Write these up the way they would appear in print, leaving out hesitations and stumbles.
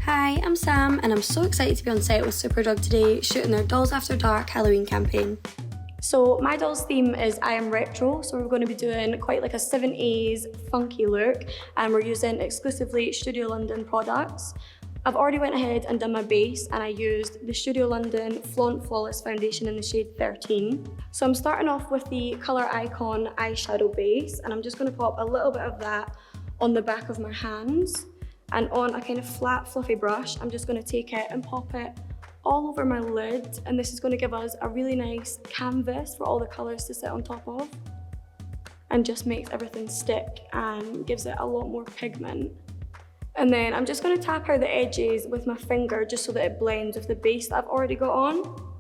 Hi, I'm Sam and I'm so excited to be on set with Superdrug today shooting their Dolls After Dark Halloween campaign. So my dolls theme is I am retro, so we're going to be doing quite like a 70s funky look and we're using exclusively Studio London products. I've already went ahead and done my base and I used the Studio London Flaunt Flawless foundation in the shade 13. So I'm starting off with the Colour Icon eyeshadow base and I'm just going to pop a little bit of that on the back of my hands. And on a kind of flat fluffy brush, I'm just going to take it and pop it all over my lid, and this is going to give us a really nice canvas for all the colours to sit on top of and just makes everything stick and gives it a lot more pigment. And then I'm just going to tap out the edges with my finger just so that it blends with the base that I've already got on.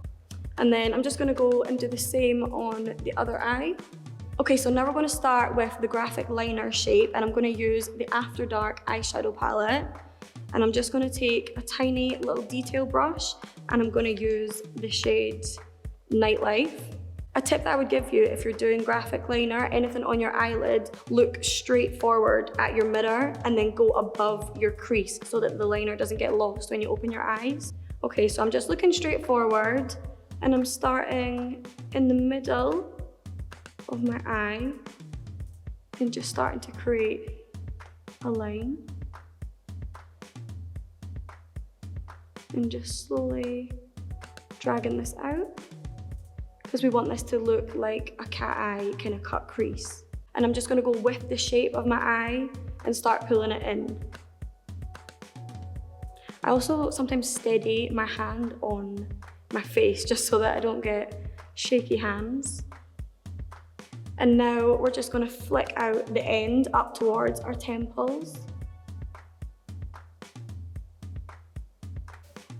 And then I'm just going to go and do the same on the other eye. Okay, so now we're going to start with the graphic liner shape and I'm going to use the After Dark eyeshadow palette. And I'm just going to take a tiny little detail brush and I'm going to use the shade Nightlife. A tip that I would give you if you're doing graphic liner, anything on your eyelid, look straight forward at your mirror and then go above your crease so that the liner doesn't get lost when you open your eyes. Okay, so I'm just looking straight forward and I'm starting in the middle of my eye and just starting to create a line and just slowly dragging this out because we want this to look like a cat eye kind of cut crease. And I'm just going to go with the shape of my eye and start pulling it in. I also sometimes steady my hand on my face just so that I don't get shaky hands. And now we're just going to flick out the end up towards our temples.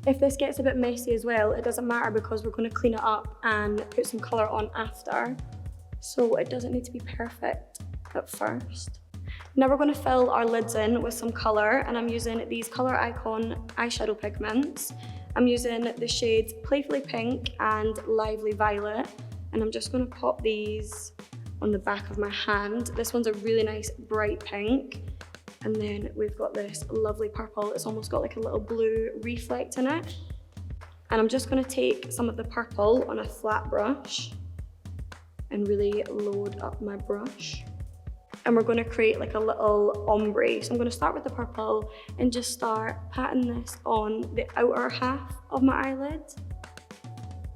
If this gets a bit messy as well, it doesn't matter because we're going to clean it up and put some colour on after. So it doesn't need to be perfect at first. Now we're going to fill our lids in with some colour and I'm using these Colour Icon eyeshadow pigments. I'm using the shades Playfully Pink and Lively Violet and I'm just going to pop these on the back of my hand. This one's a really nice bright pink. And then we've got this lovely purple. It's almost got like a little blue reflect in it. And I'm just going to take some of the purple on a flat brush and really load up my brush. And we're going to create like a little ombre. So I'm going to start with the purple and just start patting this on the outer half of my eyelid.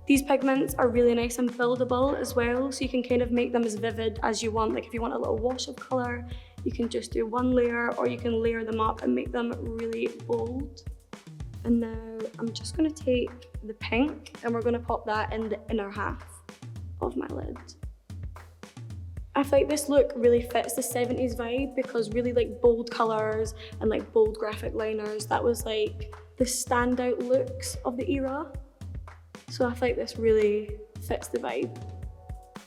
These pigments are really nice and buildable as well, so you can kind of make them as vivid as you want. Like if you want a little wash of colour, you can just do one layer or you can layer them up and make them really bold. And now I'm just going to take the pink and we're going to pop that in the inner half of my lid. I feel like this look really fits the 70s vibe because really like bold colours and like bold graphic liners, that was like the standout looks of the era. So I feel like this really fits the vibe.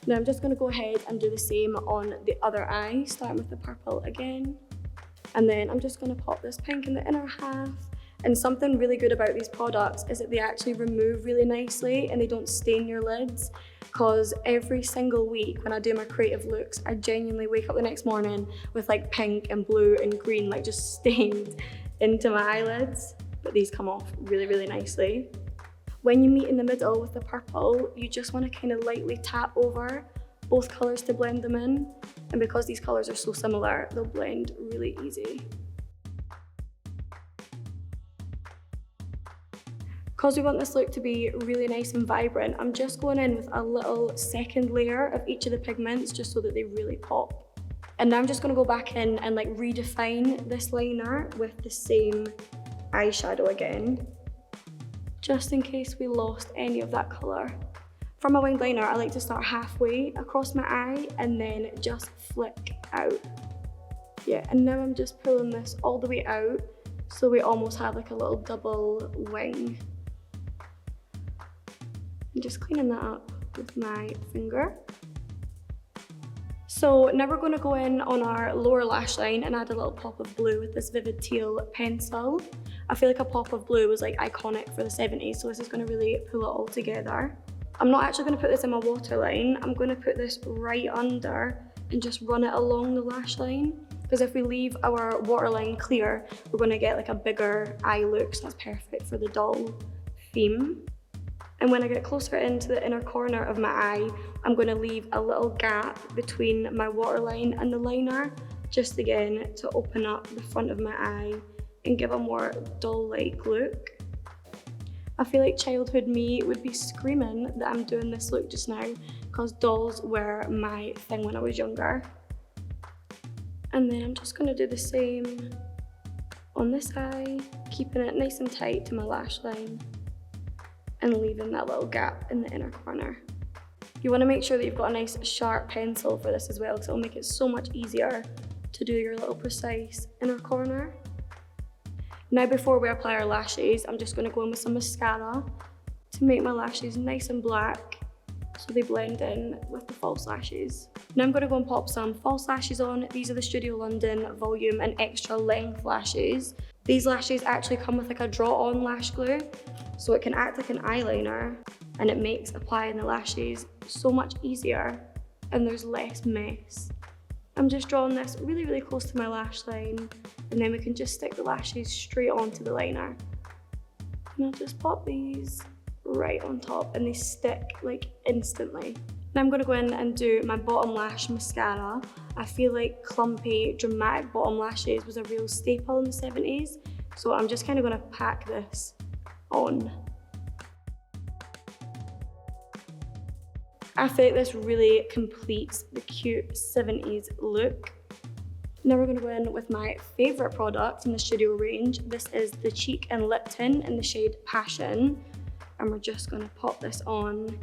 Now I'm just going to go ahead and do the same on the other eye, starting with the purple again. And then I'm just going to pop this pink in the inner half. And something really good about these products is that they actually remove really nicely and they don't stain your lids. Because every single week when I do my creative looks, I genuinely wake up the next morning with like pink and blue and green like just stained into my eyelids. But these come off really, really nicely. When you meet in the middle with the purple, you just want to kind of lightly tap over both colours to blend them in. And because these colours are so similar, they'll blend really easy. Because we want this look to be really nice and vibrant, I'm just going in with a little second layer of each of the pigments just so that they really pop. And now I'm just going to go back in and like redefine this liner with the same eyeshadow again, just in case we lost any of that colour. For my winged liner, I like to start halfway across my eye and then just flick out. Yeah, and now I'm just pulling this all the way out so we almost have like a little double wing. And just cleaning that up with my finger. So now we're going to go in on our lower lash line and add a little pop of blue with this Vivid Teal pencil. I feel like a pop of blue was like iconic for the 70s, so this is going to really pull it all together. I'm not actually going to put this in my waterline. I'm going to put this right under and just run it along the lash line. Because if we leave our waterline clear, we're going to get like a bigger eye look, so that's perfect for the doll theme. And when I get closer into the inner corner of my eye, I'm going to leave a little gap between my waterline and the liner, just again to open up the front of my eye and give a more doll-like look. I feel like childhood me would be screaming that I'm doing this look just now, because dolls were my thing when I was younger. And then I'm just going to do the same on this eye, keeping it nice and tight to my lash line and leaving that little gap in the inner corner. You want to make sure that you've got a nice sharp pencil for this as well, because it'll make it so much easier to do your little precise inner corner. Now before we apply our lashes, I'm just going to go in with some mascara to make my lashes nice and black so they blend in with the false lashes. Now I'm going to go and pop some false lashes on. These are the Studio London Volume and Extra Length lashes. These lashes actually come with like a draw-on lash glue, so it can act like an eyeliner and it makes applying the lashes so much easier and there's less mess. I'm just drawing this really, really close to my lash line, and then we can just stick the lashes straight onto the liner. And I'll just pop these right on top and they stick like instantly. Now I'm going to go in and do my bottom lash mascara. I feel like clumpy, dramatic bottom lashes was a real staple in the 70s, so I'm just kind of going to pack this on. I feel like this really completes the cute 70s look. Now we're going to go in with my favourite product in the Studio range. This is the Cheek and Lip Tint in the shade Passion. And we're just going to pop this on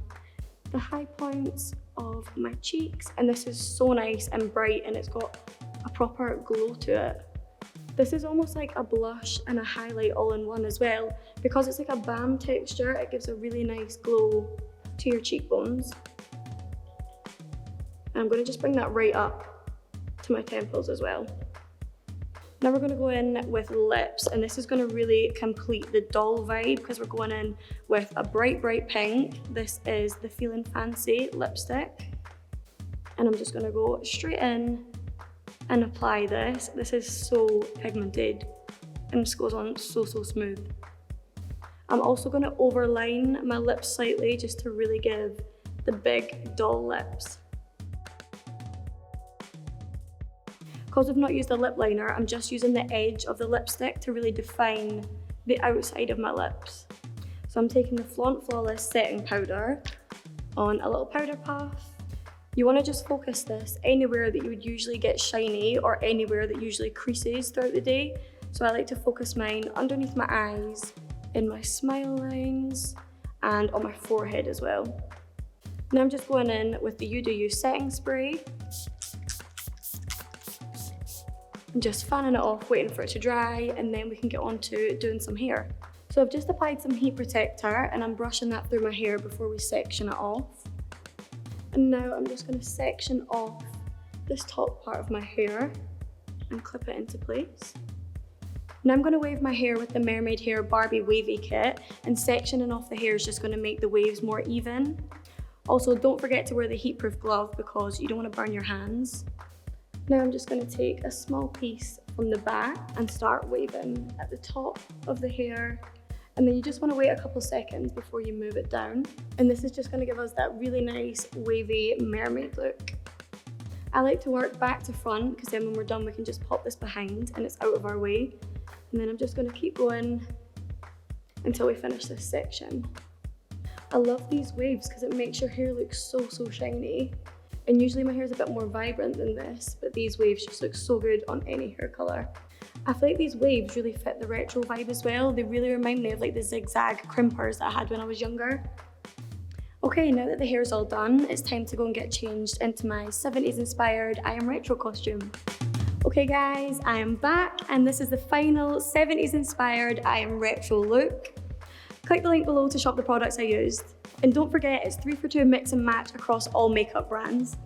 the high points of my cheeks. And this is so nice and bright, and it's got a proper glow to it. This is almost like a blush and a highlight all in one as well. Because it's like a balm texture, it gives a really nice glow to your cheekbones. And I'm going to just bring that right up to my temples as well. Now we're going to go in with lips, and this is going to really complete the doll vibe because we're going in with a bright, bright pink. This is the Feelin' Fancy lipstick. And I'm just going to go straight in and apply this. This is so pigmented and just goes on so, so smooth. I'm also going to overline my lips slightly just to really give the big doll lips. Because I've not used a lip liner, I'm just using the edge of the lipstick to really define the outside of my lips. So I'm taking the Flaunt Flawless setting powder on a little powder puff. You want to just focus this anywhere that you would usually get shiny or anywhere that usually creases throughout the day. So I like to focus mine underneath my eyes, in my smile lines, and on my forehead as well. Now I'm just going in with the You Do You setting spray. I'm just fanning it off, waiting for it to dry, and then we can get on to doing some hair. So I've just applied some heat protector and I'm brushing that through my hair before we section it off. And now I'm just going to section off this top part of my hair and clip it into place. Now I'm going to wave my hair with the Mermaid Hair Barbie Wavy Kit, and sectioning off the hair is just going to make the waves more even. Also, don't forget to wear the heatproof glove because you don't want to burn your hands. Now I'm just going to take a small piece from the back and start waving at the top of the hair, and then you just want to wait a couple seconds before you move it down. And this is just going to give us that really nice wavy mermaid look. I like to work back to front because then when we're done we can just pop this behind and it's out of our way. And then I'm just going to keep going until we finish this section. I love these waves because it makes your hair look so, so shiny. And usually my hair is a bit more vibrant than this, but these waves just look so good on any hair colour. I feel like these waves really fit the retro vibe as well. They really remind me of like the zigzag crimpers that I had when I was younger. Okay, now that the hair's all done, it's time to go and get changed into my 70s inspired I Am Retro costume. Okay guys, I am back and this is the final 70s inspired I Am Retro look. Click the link below to shop the products I used. And don't forget, it's 3 for 2 mix and match across all makeup brands.